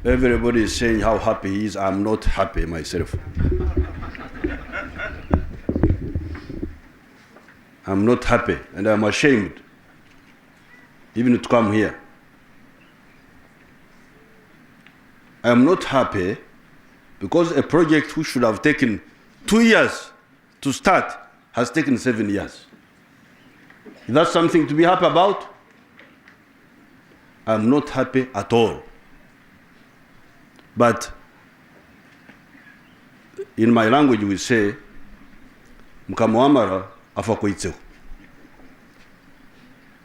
Everybody is saying how happy he is. I'm not happy myself. I'm not happy, and I'm ashamed even to come here. I'm not happy because a project which should have taken 2 years to start has taken 7 years. Is that something to be happy about? I'm not happy at all. But in my language we say, Mkamwamara afakoitseho.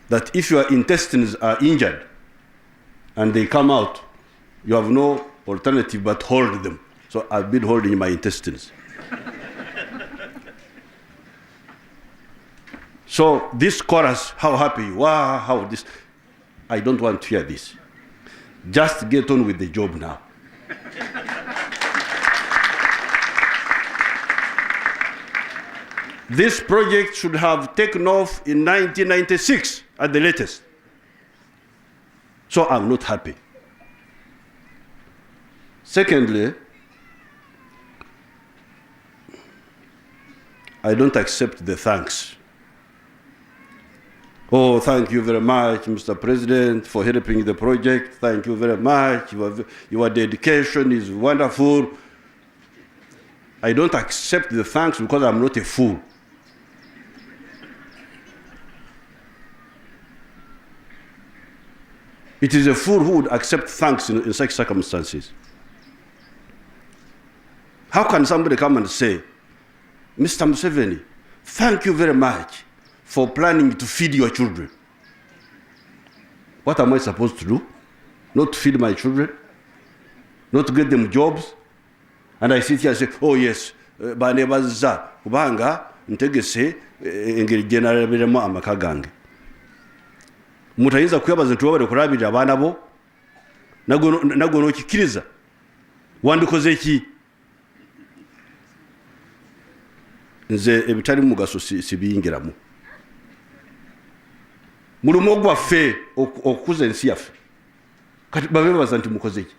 That if your intestines are injured and they come out, you have no alternative but hold them. So I've been holding my intestines. So this chorus, how happy you are, how this, I don't want to hear this. Just get on with the job now. This project should have taken off in 1996 at the latest. So I'm not happy. Secondly, I don't accept the thanks. Oh, thank you very much, Mr. President, for helping the project. Thank you very much. Your dedication is wonderful. I don't accept the thanks because I'm not a fool. It is a fool who would accept thanks in such circumstances. How can somebody come and say, Mr. Museveni, thank you very much for planning to feed your children? What am I supposed to do? Not to feed my children? Not to get them jobs? And I sit here and say, oh yes, banebaza kubanga ntegese engeri generaliremo amaka gange. Mutayinza kuyabaza nti wabale kulabira abaana bo nago n'okikiriza wandikoze ki? Nze ebitali mugaso sibiyingiramu. Mulimu gwaffe okukuza ensi yaffe. Kati babebaza nti mukoze ki?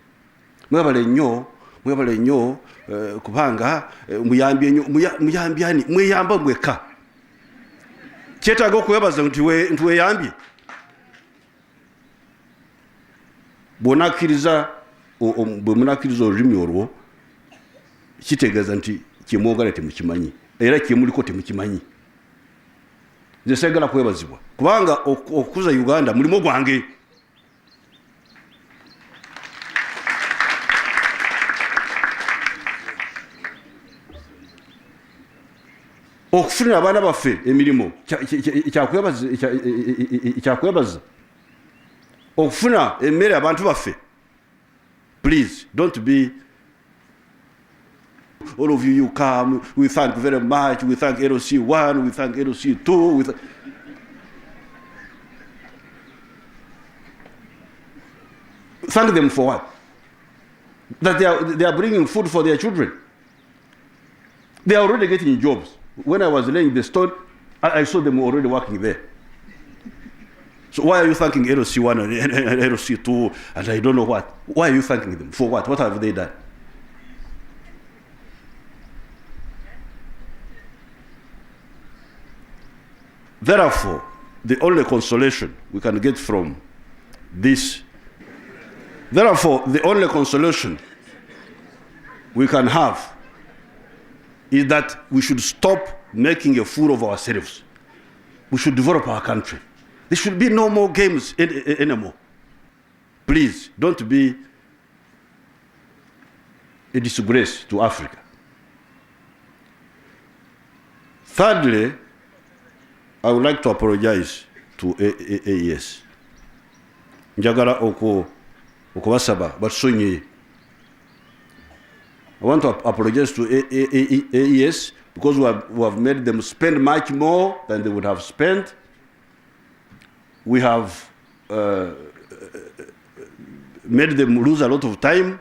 Mwebale nnyo kubanga muyambye nnyo muyambyani mweyamba mweka. Kyetaaga okwebaza nti weyambye. Bwe munakiriza olulimi olwo kitegeeza nti kyemwogala temukimanyi era kyemuliko temukimanyi. Nze saagala kwebazibwa kubanga okukuza Uganda mulimu gwange. Okufunira abaana baffe emirimu kyakwebaza. Okufuna emmere abantu baffe. Please, don't be, all of you come, we thank very much, we thank LC1, we thank LC2, thank them for what? That they are bringing food for their children. They are already getting jobs. When I was laying the stone, I saw them already working there. So why are you thanking LC1 and LC2 and I don't know what? Why are you thanking them? For what? What have they done? Therefore, the only consolation we can get from this, the only consolation we can have is that we should stop making a fool of ourselves. We should develop our country. There should be no more games anymore. Please, don't be a disgrace to Africa. Thirdly, I would like to apologize to AES. Njagala okubasaba batusonyiye. I want to apologize to AES because we have made them spend much more than they would have spent. We have made them lose a lot of time,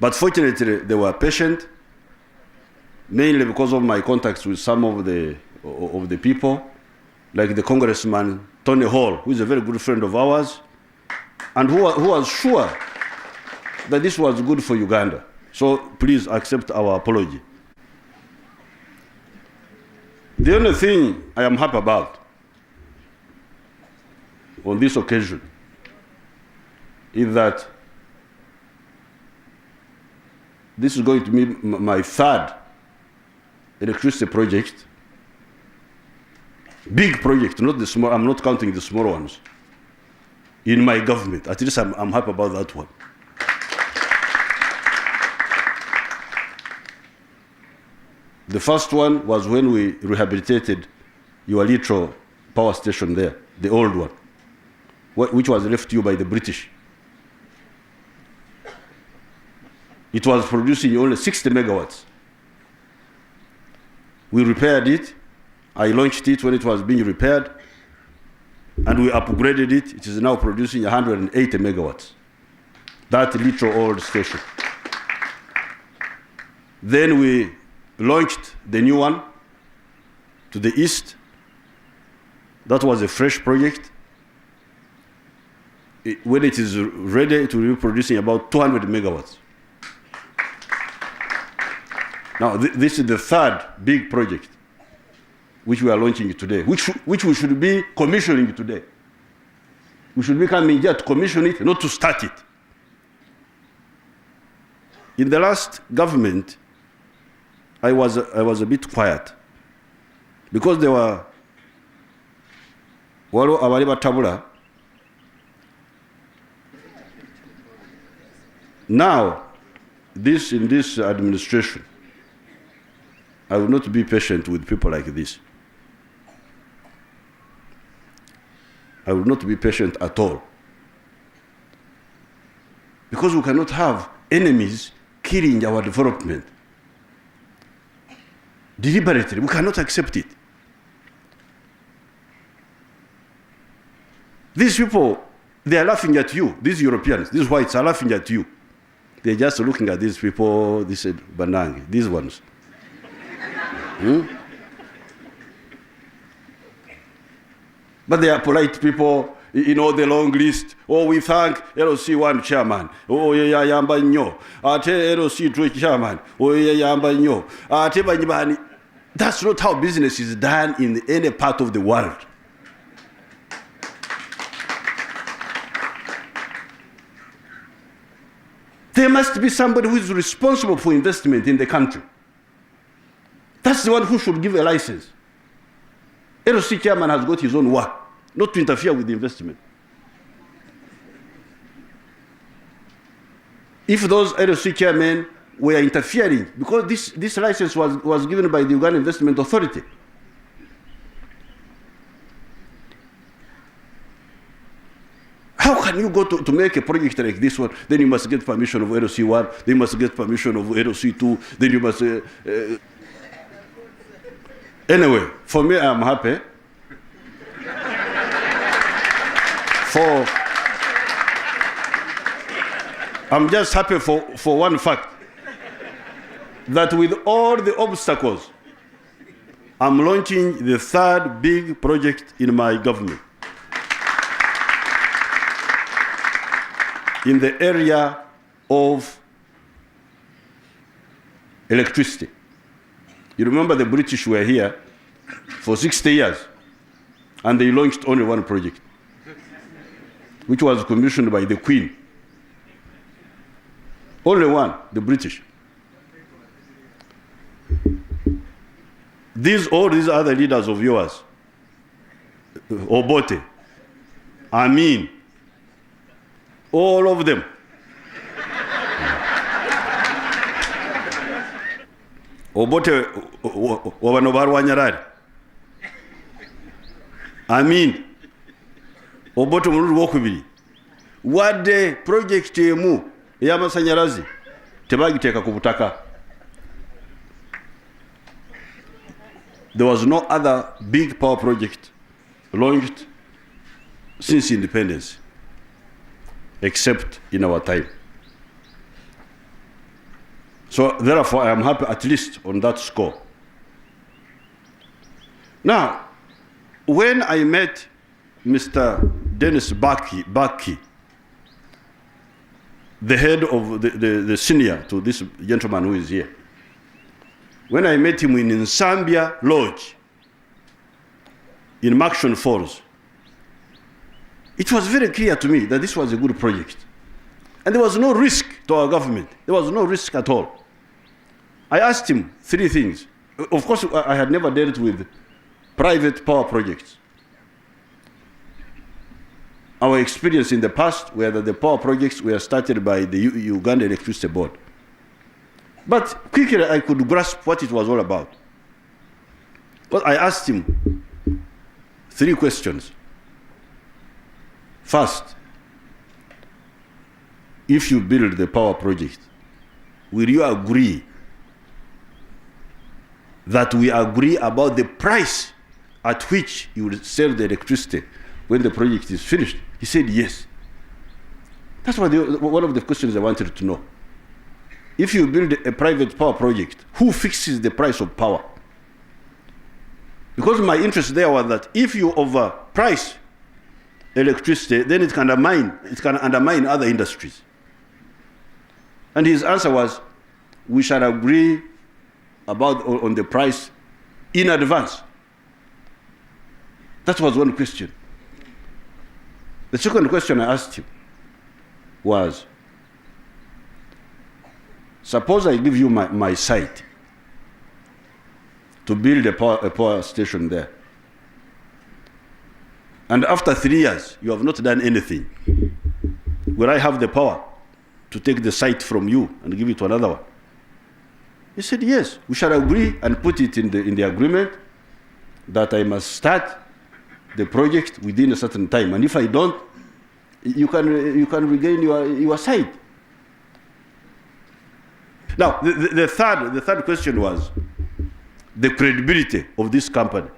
but fortunately they were patient, mainly because of my contacts with some of the people, like the Congressman Tony Hall, who is a very good friend of ours, and who was sure that this was good for Uganda. So please accept our apology. The only thing I am happy about on this occasion is that this is going to be my third electricity project. Big project, not the small. I'm not counting the small ones. In my government, at least I'm happy about that one. The first one was when we rehabilitated your little power station there, the old one, which was left to you by the British. It was producing only 60 megawatts. We repaired it. I launched it when it was being repaired, and we upgraded it. It is now producing 180 megawatts. That little old station. Then we launched the new one to the east. That was a fresh project. When it is ready, it will be producing about 200 megawatts. Now, this is the third big project which we are launching today, which we should be commissioning today. We should be coming here to commission it, not to start it. In the last government, I was a bit quiet because there were abali batabula. Now, in this administration, I will not be patient with people like this. I will not be patient at all. Because we cannot have enemies killing our development. Deliberately, we cannot accept it. These people, they are laughing at you. These Europeans, these whites are laughing at you. They're just looking at these people, they said, Banangi, these ones. But they are polite people, you know, the long list. Oh, we thank LOC1 chairman. Oh, yeah, yamba nyo. Ate LOC2 chairman. Oh, yeah, yamba nyo. Ate banyibani. That's not how business is done in any part of the world. There must be somebody who is responsible for investment in the country. That's the one who should give a license. LOC chairman has got his own work, not to interfere with the investment. If those LOC chairmen were interfering, because this license was given by the Uganda Investment Authority. How can you go to make a project like this one, then you must get permission of LOC1, then you must get permission of LOC2, then you must... Anyway, for me, I'm happy. I'm just happy for one fact, that with all the obstacles, I'm launching the third big project in my government in the area of electricity. You remember the British were here for 60 years, and they launched only one project, which was commissioned by the Queen. Only one, the British. All these other leaders of yours, Obote, Amin, all of them, Obote wabano barwanyarari, Amin, Obote mululu wokubiri, wadde project emu ey'amasanyalaze tebagiteeka ku butaka. There was no other big power project launched since independence, except in our time. So therefore, I am happy at least on that score. Now, when I met Mr. Dennis Baki, the head of the senior to this gentleman who is here. When I met him in Nsambya Lodge, in Makshon Falls, it was very clear to me that this was a good project. And there was no risk to our government. There was no risk at all. I asked him 3 things. Of course, I had never dealt with private power projects. Our experience in the past were that the power projects were started by the Uganda Electricity Board. But quickly I could grasp what it was all about. But I asked him 3 questions. First, if you build the power project, will you agree that we agree about the price at which you will sell the electricity when the project is finished? He said yes. That's one of the questions I wanted to know. If you build a private power project, who fixes the price of power? Because my interest there was that if you overprice electricity, then it can undermine other industries. And his answer was, we shall agree on the price in advance. That was one question. The second question I asked him was, suppose I give you my site to build a power station there. And after 3 years, you have not done anything. Will I have the power to take the site from you and give it to another one? He said, yes, we shall agree and put it in the agreement that I must start the project within a certain time. And if I don't, you can regain your site. Now, the third question was the credibility of this company,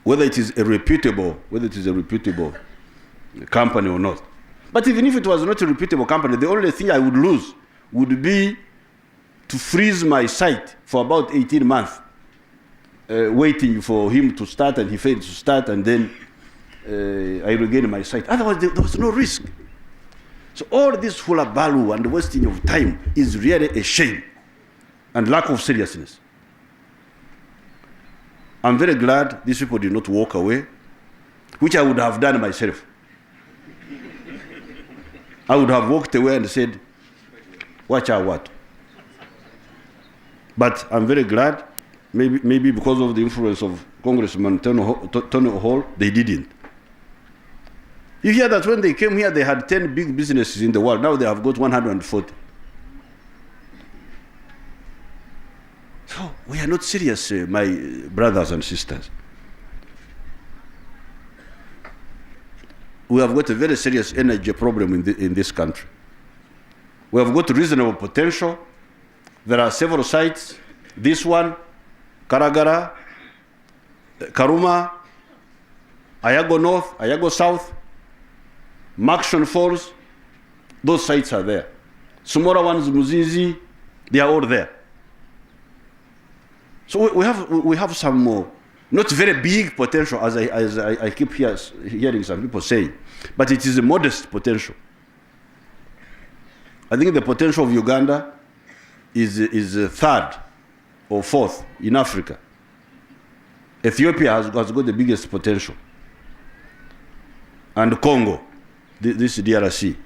whether it is a reputable company or not. But even if it was not a reputable company, the only thing I would lose would be to freeze my site for about 18 months, waiting for him to start, and he failed to start, and then I regained my site. Otherwise, there was no risk. So all this hullabaloo and wasting of time is really a shame and lack of seriousness. I'm very glad these people did not walk away, which I would have done myself. I would have walked away and said, watch out what. But I'm very glad, maybe because of the influence of Congressman Tony Hall, they didn't. You hear that when they came here, they had 10 big businesses in the world. Now they have got 140. So we are not serious, my brothers and sisters. We have got a very serious energy problem in this country. We have got reasonable potential. There are several sites. This one, Karagara, Karuma, Ayago North, Ayago South, Makshon Falls, those sites are there. Smaller ones, Muzizi, they are all there. So we have some more, not very big potential, as I keep hearing some people say, but it is a modest potential. I think the potential of Uganda is third or fourth in Africa. Ethiopia has got the biggest potential, and Congo, this DRC,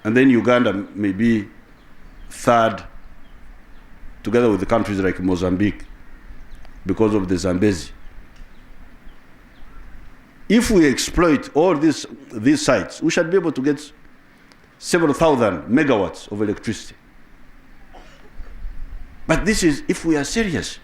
and then Uganda may be third, together with the countries like Mozambique, because of the Zambezi. If we exploit all these sites, we should be able to get several thousand megawatts of electricity. But this is if we are serious.